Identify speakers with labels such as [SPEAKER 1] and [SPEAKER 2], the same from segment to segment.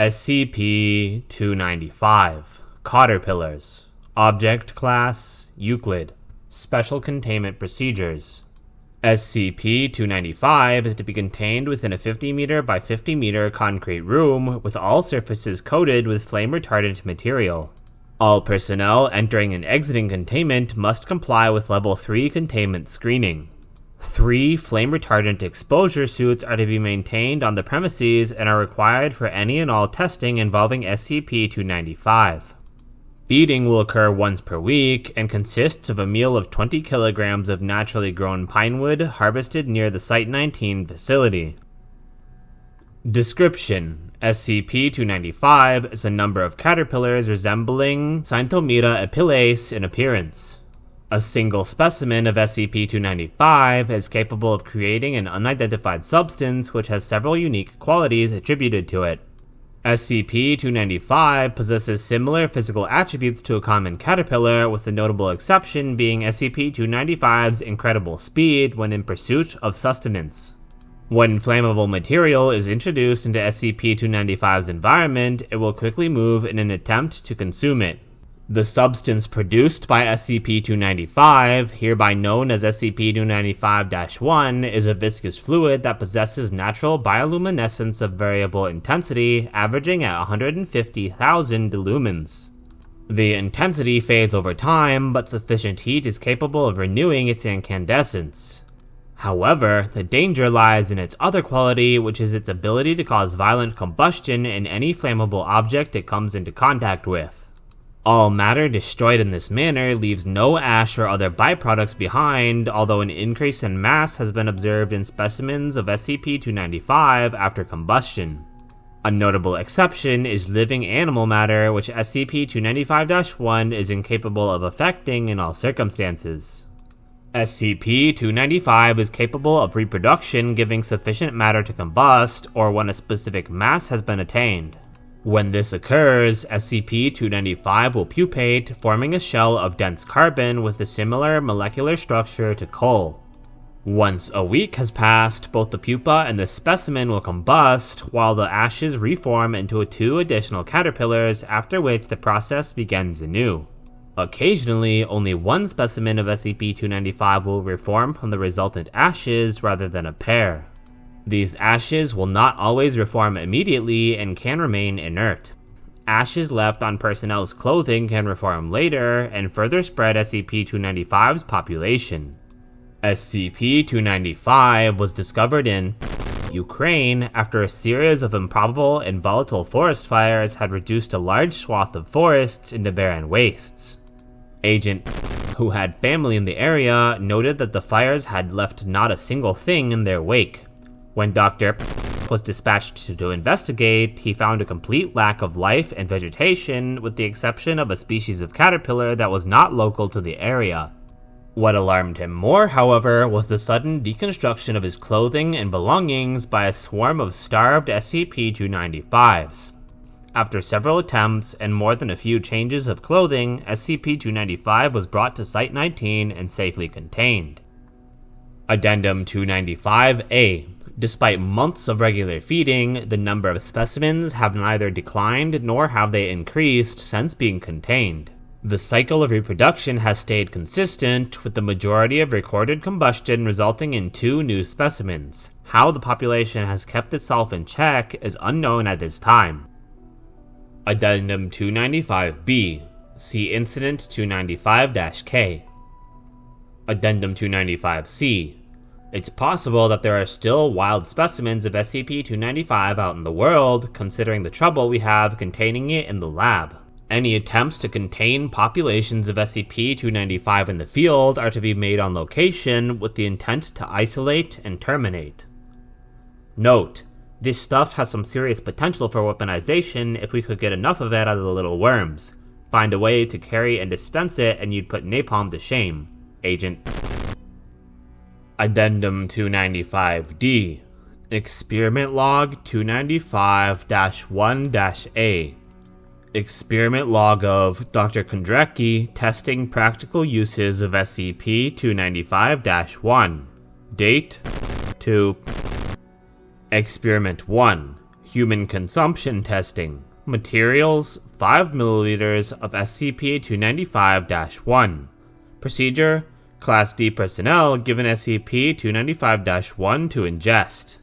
[SPEAKER 1] SCP-295 Cauterpillars. Object Class Euclid. Special Containment Procedures. SCP-295 is to be contained within a 50-meter by 50-meter concrete room with all surfaces coated with flame-retardant material. All personnel entering and exiting containment must comply with Level 3 containment screening. 3 flame-retardant exposure suits are to be maintained on the premises and are required for any and all testing involving SCP-295. Feeding will occur once per week and consists of a meal of 20 kilograms of naturally grown pinewood harvested near the Site-19 facility. Description: SCP-295 is a number of caterpillars resembling Cynthometa epilace in appearance. A single specimen of SCP-295 is capable of creating an unidentified substance which has several unique qualities attributed to it. SCP-295 possesses similar physical attributes to a common caterpillar, with the notable exception being SCP-295's incredible speed when in pursuit of sustenance. When flammable material is introduced into SCP-295's environment, it will quickly move in an attempt to consume it. The substance produced by SCP-295, hereby known as SCP-295-1, is a viscous fluid that possesses natural bioluminescence of variable intensity, averaging at 150,000 lumens. The intensity fades over time, but sufficient heat is capable of renewing its incandescence. However, the danger lies in its other quality, which is its ability to cause violent combustion in any flammable object it comes into contact with. All matter destroyed in this manner leaves no ash or other byproducts behind, although an increase in mass has been observed in specimens of SCP-295 after combustion. A notable exception is living animal matter, which SCP-295-1 is incapable of affecting in all circumstances. SCP-295 is capable of reproduction giving sufficient matter to combust, or when a specific mass has been attained. When this occurs, SCP-295 will pupate, forming a shell of dense carbon with a similar molecular structure to coal. Once a week has passed, both the pupa and the specimen will combust, while the ashes reform into 2 additional caterpillars, after which the process begins anew. Occasionally, only one specimen of SCP-295 will reform from the resultant ashes rather than a pair. These ashes will not always reform immediately and can remain inert. Ashes left on personnel's clothing can reform later and further spread SCP-295's population. SCP-295 was discovered in Ukraine after a series of improbable and volatile forest fires had reduced a large swath of forests into barren wastes. Agent, who had family in the area, noted that the fires had left not a single thing in their wake. When Dr. was dispatched to investigate, he found a complete lack of life and vegetation, with the exception of a species of caterpillar that was not local to the area. What alarmed him more, however, was the sudden deconstruction of his clothing and belongings by a swarm of starved SCP-295s. After several attempts and more than a few changes of clothing, SCP-295 was brought to Site-19 and safely contained. Addendum 295-A. Despite months of regular feeding, the number of specimens have neither declined nor have they increased since being contained. The cycle of reproduction has stayed consistent, with the majority of recorded combustion resulting in 2 new specimens. How the population has kept itself in check is unknown at this time. Addendum 295-B. See Incident 295-K. Addendum 295-C. It's possible that there are still wild specimens of SCP-295 out in the world, considering the trouble we have containing it in the lab. Any attempts to contain populations of SCP-295 in the field are to be made on location with the intent to isolate and terminate. Note: this stuff has some serious potential for weaponization if we could get enough of it out of the little worms. Find a way to carry and dispense it and you'd put napalm to shame. Agent. Addendum 295-D. Experiment Log 295-1-A. Experiment Log of Dr. Kondrecki testing practical uses of SCP-295-1. Date: 2. Experiment 1. Human consumption testing. Materials 5 milliliters of SCP-295-1. Procedure: Class D personnel given SCP-295-1 to ingest.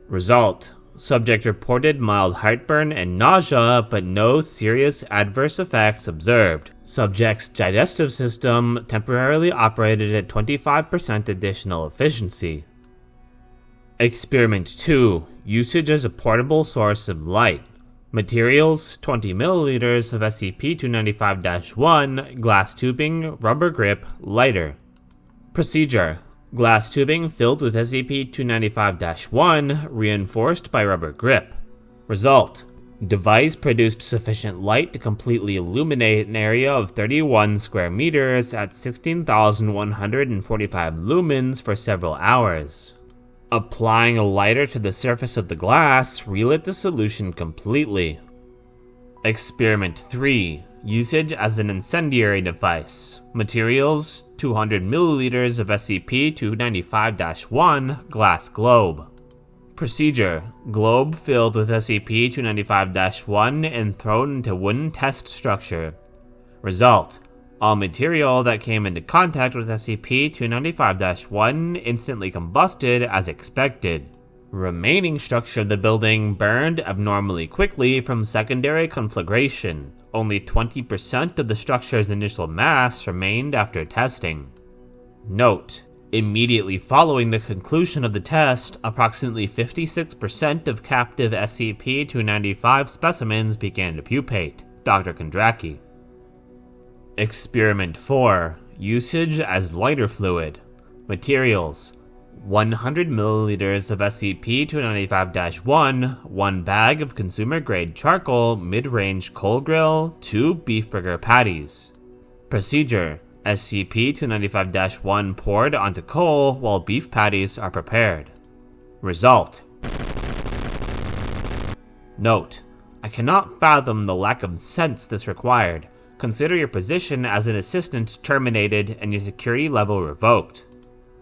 [SPEAKER 1] Result: Subject reported mild heartburn and nausea, but no serious adverse effects observed. Subject's digestive system temporarily operated at 25% additional efficiency. Experiment 2. Usage as a portable source of light. Materials 20 milliliters of SCP-295-1, glass tubing, rubber grip, lighter. Procedure: Glass tubing filled with SCP-295-1, reinforced by rubber grip. Result: Device produced sufficient light to completely illuminate an area of 31 square meters at 16,145 lumens for several hours. Applying a lighter to the surface of the glass relit the solution completely. Experiment 3. Usage as an incendiary device. Materials 200 milliliters of SCP-295-1, glass globe. Procedure: Globe filled with SCP-295-1 and thrown into wooden test structure. Result: All material that came into contact with SCP-295-1 instantly combusted as expected. Remaining structure of the building burned abnormally quickly from secondary conflagration. Only 20% of the structure's initial mass remained after testing. Note: Immediately following the conclusion of the test, approximately 56% of captive SCP-295 specimens began to pupate. Dr. Kondraki. Experiment 4. Usage as lighter fluid. Materials: 100 milliliters of SCP-295-1, 1 bag of consumer-grade charcoal mid-range coal grill, 2 beef burger patties. Procedure: SCP-295-1 poured onto coal while beef patties are prepared. Result: Note: I cannot fathom the lack of sense this required. Consider your position as an assistant terminated and your security level revoked.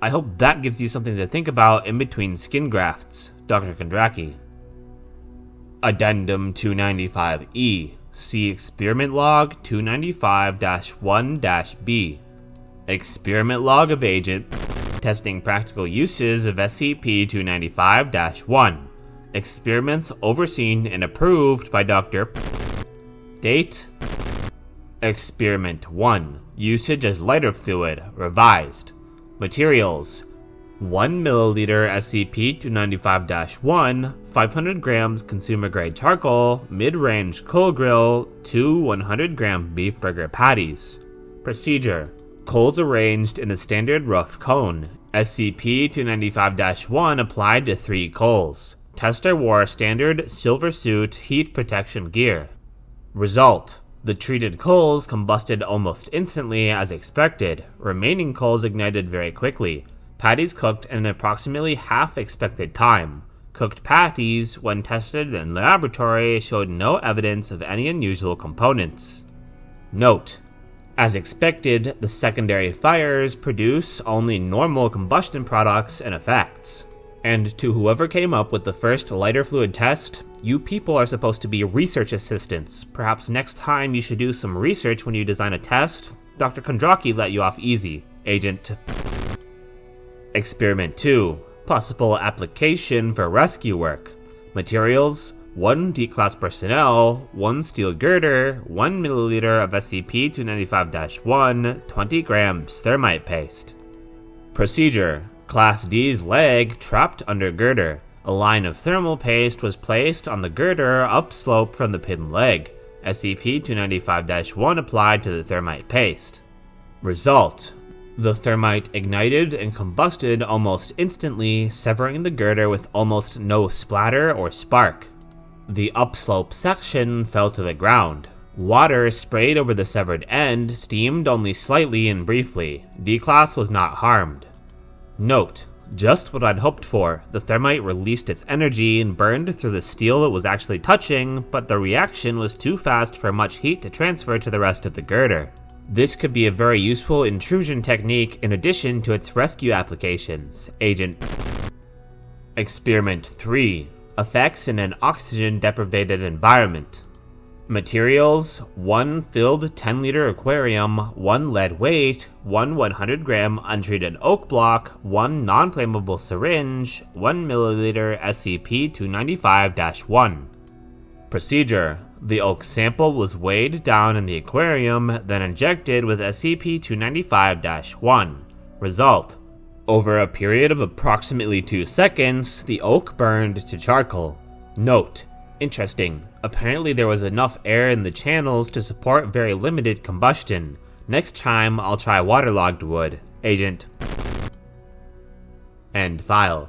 [SPEAKER 1] I hope that gives you something to think about in between skin grafts. Dr. Kondraki. Addendum 295-E. See Experiment Log 295-1-B. Experiment Log of Agent. Testing practical uses of SCP-295-1. Experiments overseen and approved by Dr. Date: Experiment 1. Usage as lighter fluid, revised. Materials: 1 milliliter SCP-295-1, 500 grams consumer-grade charcoal, mid-range coal grill, 2 100-gram beef burger patties. Procedure: Coals arranged in a standard rough cone. SCP-295-1 applied to 3 coals. Tester wore standard silver suit heat protection gear. Result: The treated coals combusted almost instantly as expected. Remaining coals ignited very quickly. Patties cooked in approximately half expected time. Cooked patties, when tested in the laboratory, showed no evidence of any unusual components. Note: As expected, the secondary fires produce only normal combustion products and effects. And to whoever came up with the first lighter fluid test, you people are supposed to be research assistants. Perhaps next time you should do some research when you design a test. Dr. Kondraki let you off easy, Agent. Experiment 2. Possible application for rescue work. Materials: 1 D-Class personnel, 1 steel girder, 1 milliliter of SCP-295-1, 20 grams thermite paste. Procedure: Class D's leg trapped under girder. A line of thermal paste was placed on the girder upslope from the pinned leg. SCP-295-1 applied to the thermite paste. Result: The thermite ignited and combusted almost instantly, severing the girder with almost no splatter or spark. The upslope section fell to the ground. Water sprayed over the severed end, steamed only slightly and briefly. D-Class was not harmed. Note: Just what I'd hoped for. The thermite released its energy and burned through the steel it was actually touching, but the reaction was too fast for much heat to transfer to the rest of the girder. This could be a very useful intrusion technique in addition to its rescue applications. Agent. Experiment 3. Effects in an oxygen deprived environment. Materials: 1 filled 10-liter aquarium, 1 lead weight, 1 100-gram untreated oak block, 1 non-flammable syringe, 1 milliliter SCP-295-1. Procedure: the oak sample was weighed down in the aquarium, then injected with SCP-295-1. Result: over a period of approximately 2 seconds, the oak burned to charcoal. Note: interesting. Apparently there was enough air in the channels to support very limited combustion. Next time, I'll try waterlogged wood. Agent. End file.